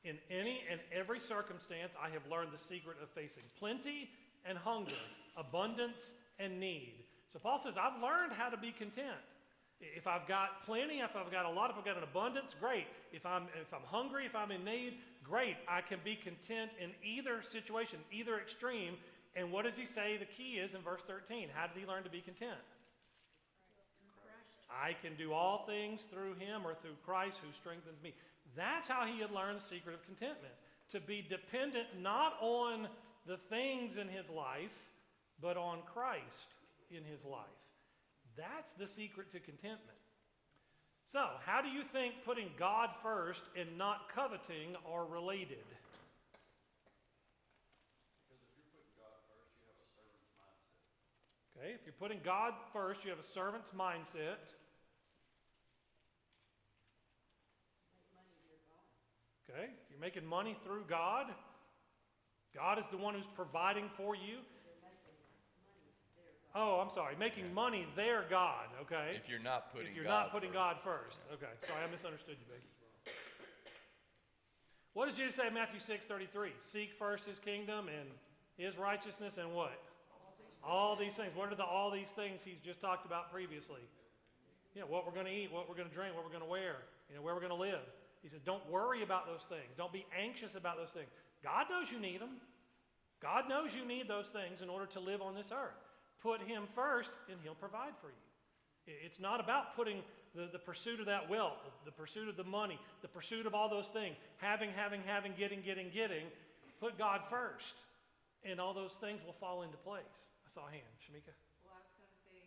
In any and every circumstance, I have learned the secret of facing plenty and hunger, abundance and need. So Paul says, I've learned how to be content. If I've got plenty, if I've got a lot, if I've got an abundance, great. If I'm hungry, if I'm in need, great. I can be content in either situation, either extreme. And what does he say the key is in verse 13? How did he learn to be content? I can do all things through him or through Christ who strengthens me. That's how he had learned the secret of contentment. To be dependent not on the things in his life, but on Christ in his life. That's the secret to contentment. So, how do you think putting God first and not coveting are related? Okay, if you're putting God first, you have a servant's mindset. Okay, you're making money through God. God is the one who's providing for you. Oh, I'm sorry, making money their God, okay? If you're not putting God first. Okay, sorry, I misunderstood you, Becky. What does Jesus say in Matthew 6:33? Seek first his kingdom and his righteousness and what? All these things. What are all these things he's just talked about previously? What we're going to eat, what we're going to drink, what we're going to wear, where we're going to live. He says, don't worry about those things. Don't be anxious about those things. God knows you need them. God knows you need those things in order to live on this earth. Put him first, and he'll provide for you. It's not about putting the pursuit of that wealth, the pursuit of the money, the pursuit of all those things, having, getting. Put God first, and all those things will fall into place. I saw a hand. Shamika? Well, I was going to say,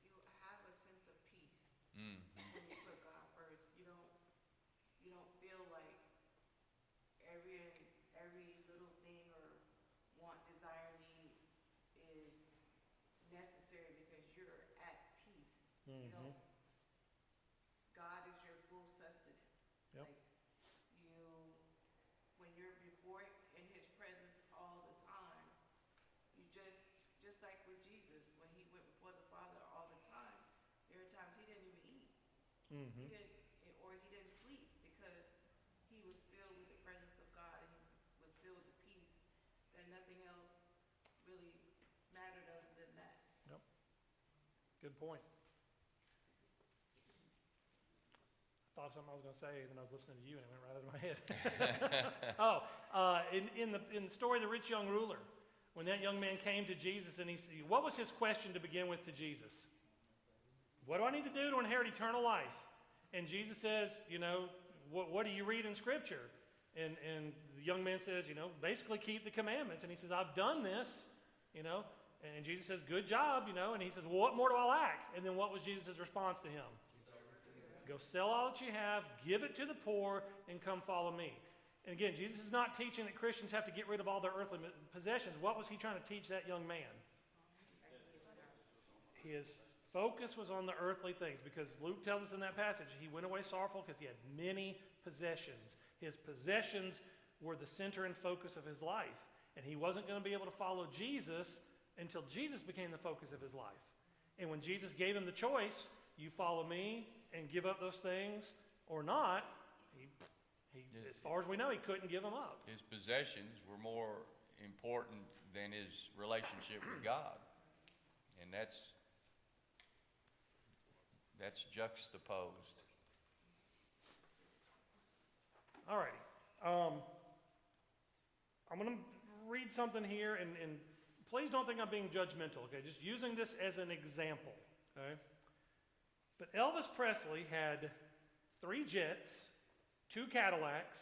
you have a sense of peace when you put God first. You don't feel like every little thing or want, desire, need is necessary because you're at peace. Mm-hmm. God is your full sustenance. Yep. When you're before in his presence all the time, you just like with Jesus, when he went before the Father all the time, there were times he didn't even eat. Mm-hmm. He didn't sleep because he was filled with the presence of God and he was filled with peace that nothing else really mattered other than that. Yep. Good point. I thought something I was going to say, and then I was listening to you, and it went right out of my head. In the story of the rich young ruler, when that young man came to Jesus, and what was his question to begin with to Jesus? What do I need to do to inherit eternal life? And Jesus says, what do you read in Scripture? And the young man says, basically keep the commandments. And he says, I've done this, And Jesus says, good job, And he says, well, what more do I lack? And then what was Jesus' response to him? Go sell all that you have, give it to the poor, and come follow me. And again, Jesus is not teaching that Christians have to get rid of all their earthly possessions. What was he trying to teach that young man? His focus was on the earthly things, because Luke tells us in that passage, he went away sorrowful because he had many possessions. His possessions were the center and focus of his life. And he wasn't going to be able to follow Jesus until Jesus became the focus of his life. And when Jesus gave him the choice, you follow me and give up those things or not, as far as we know, he couldn't give them up. His possessions were more important than his relationship with God. And that's juxtaposed. All righty. I'm going to read something here, and please don't think I'm being judgmental, okay? Just using this as an example, okay? But Elvis Presley had 3 jets, 2 Cadillacs,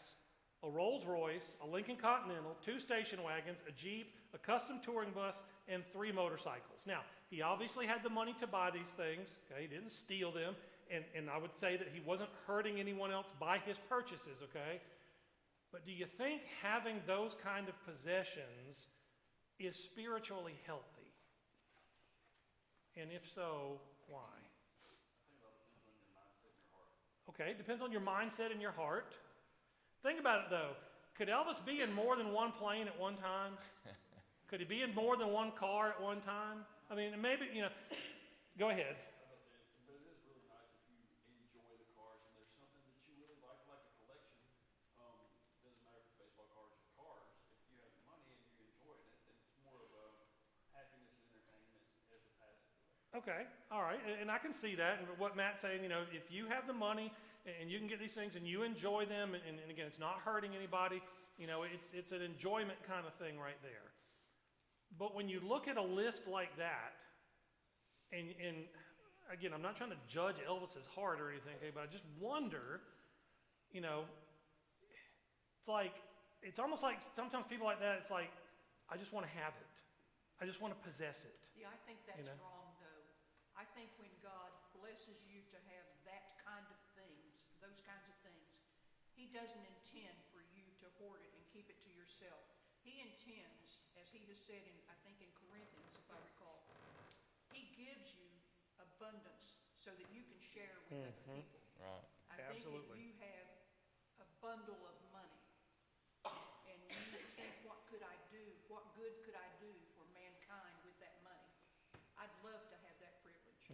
a Rolls Royce, a Lincoln Continental, 2 station wagons, a Jeep, a custom touring bus, and 3 motorcycles. Now, he obviously had the money to buy these things, okay? He didn't steal them, and I would say that he wasn't hurting anyone else by his purchases, okay? But do you think having those kind of possessions is spiritually healthy? And if so, why? Okay, it depends on your mindset and your heart. Think about it though. Could Elvis be in more than one plane at one time? Could he be in more than one car at one time? I mean, maybe, go ahead. But it is really nice if you enjoy the cars and there's something that you really like a collection. Doesn't matter if it's baseball cards or cars. If you have the money and you enjoy it, it's more of a happiness and entertainment as a passive collection. Okay, all right, and I can see that. And what Matt's saying, if you have the money and you can get these things and you enjoy them, and again, it's not hurting anybody, it's an enjoyment kind of thing right there. But when you look at a list like that, and again, I'm not trying to judge Elvis's heart or anything, okay, but I just wonder, it's almost like sometimes people like that, it's like, I just want to have it. I just want to possess it. See, I think that's wrong, though. I think when God blesses you to have that kind of things, those kinds of things, he doesn't intend for you to hoard it and keep it to yourself. He intends, as he has said in, I think in Corinthians, if I recall, he gives you abundance so that you can share with other people. Right. I think Absolutely. if you have a bundle of money and you think, what good could I do for mankind with that money? I'd love to have that privilege.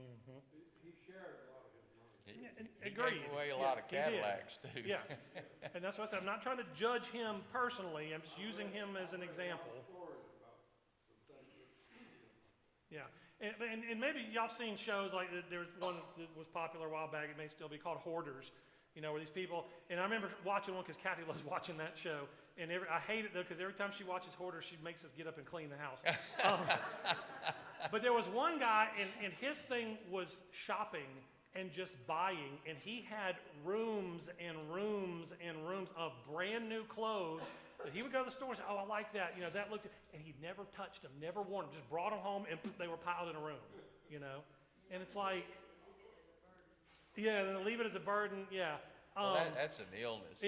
He shared a lot of his money. He Agreed. gave away a lot of He did. Cadillacs too. Yeah, and that's what I said. I'm not trying to judge him personally. I'm just using him as an example. Yeah, and maybe y'all seen shows like there was one that was popular a while back. It may still be called Hoarders. Where these people, and I remember watching one because Kathy loves watching that show. And I hate it though because every time she watches Hoarders, she makes us get up and clean the house. But there was one guy, and his thing was shopping and just buying, and he had rooms and rooms and rooms of brand new clothes that he would go to the store and say, oh, I like that, that looked, and he never touched them, never worn them, just brought them home, and they were piled in a room, and it's like, yeah, and leave it as a burden, yeah. Well, that's an illness.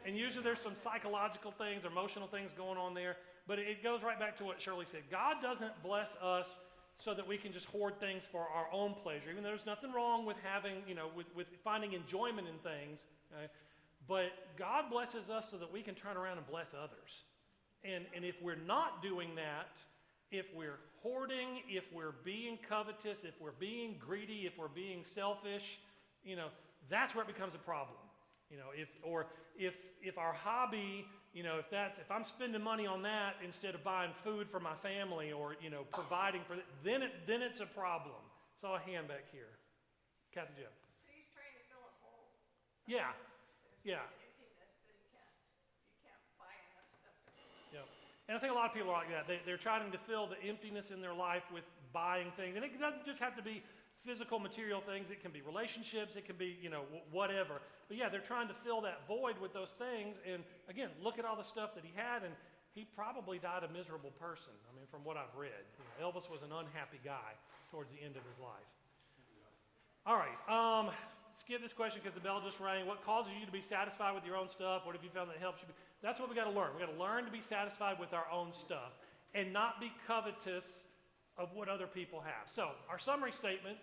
And usually there's some psychological things, emotional things going on there, but it goes right back to what Shirley said. God doesn't bless us so that we can just hoard things for our own pleasure, even though there's nothing wrong with having, with finding enjoyment in things, but God blesses us so that we can turn around and bless others. And if we're not doing that, if we're hoarding, if we're being covetous, if we're being greedy, if we're being selfish, that's where it becomes a problem. If our hobby, if I'm spending money on that instead of buying food for my family or, providing for then it's a problem. Saw a hand back here. Kathy Jeff. So he's trying to fill a hole. Yeah. Yeah. Emptiness that you can't buy enough stuff to fill. Yeah. And I think a lot of people are like that. They're trying to fill the emptiness in their life with buying things. And it doesn't just have to be physical, material things. It can be relationships. It can be, whatever. But yeah, they're trying to fill that void with those things. And again, look at all the stuff that he had, and he probably died a miserable person. I mean, from what I've read. Elvis was an unhappy guy towards the end of his life. All right. skip this question because the bell just rang. What causes you to be satisfied with your own stuff? What have you found that helps you? That's what we got to learn. We got to learn to be satisfied with our own stuff and not be covetous of what other people have. So, our summary statement,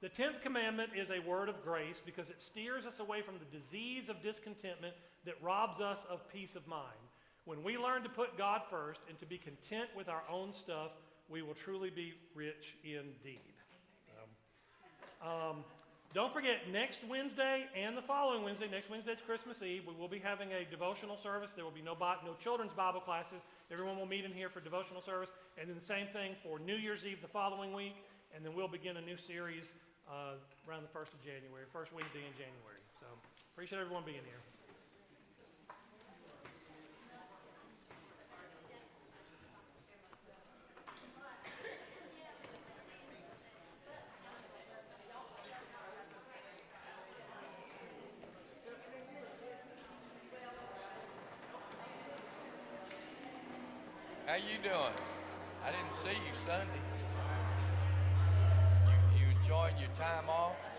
the 10th commandment is a word of grace because it steers us away from the disease of discontentment that robs us of peace of mind. When we learn to put God first and to be content with our own stuff, we will truly be rich indeed. Don't forget, next Wednesday and the following Wednesday, next Wednesday is Christmas Eve, we will be having a devotional service. There will be no children's Bible classes. Everyone will meet in here for devotional service. And then the same thing for New Year's Eve the following week. And then we'll begin a new series around the 1st of January, first Wednesday in January. So appreciate everyone being here. How you doing? I didn't see you Sunday. You enjoying your time off?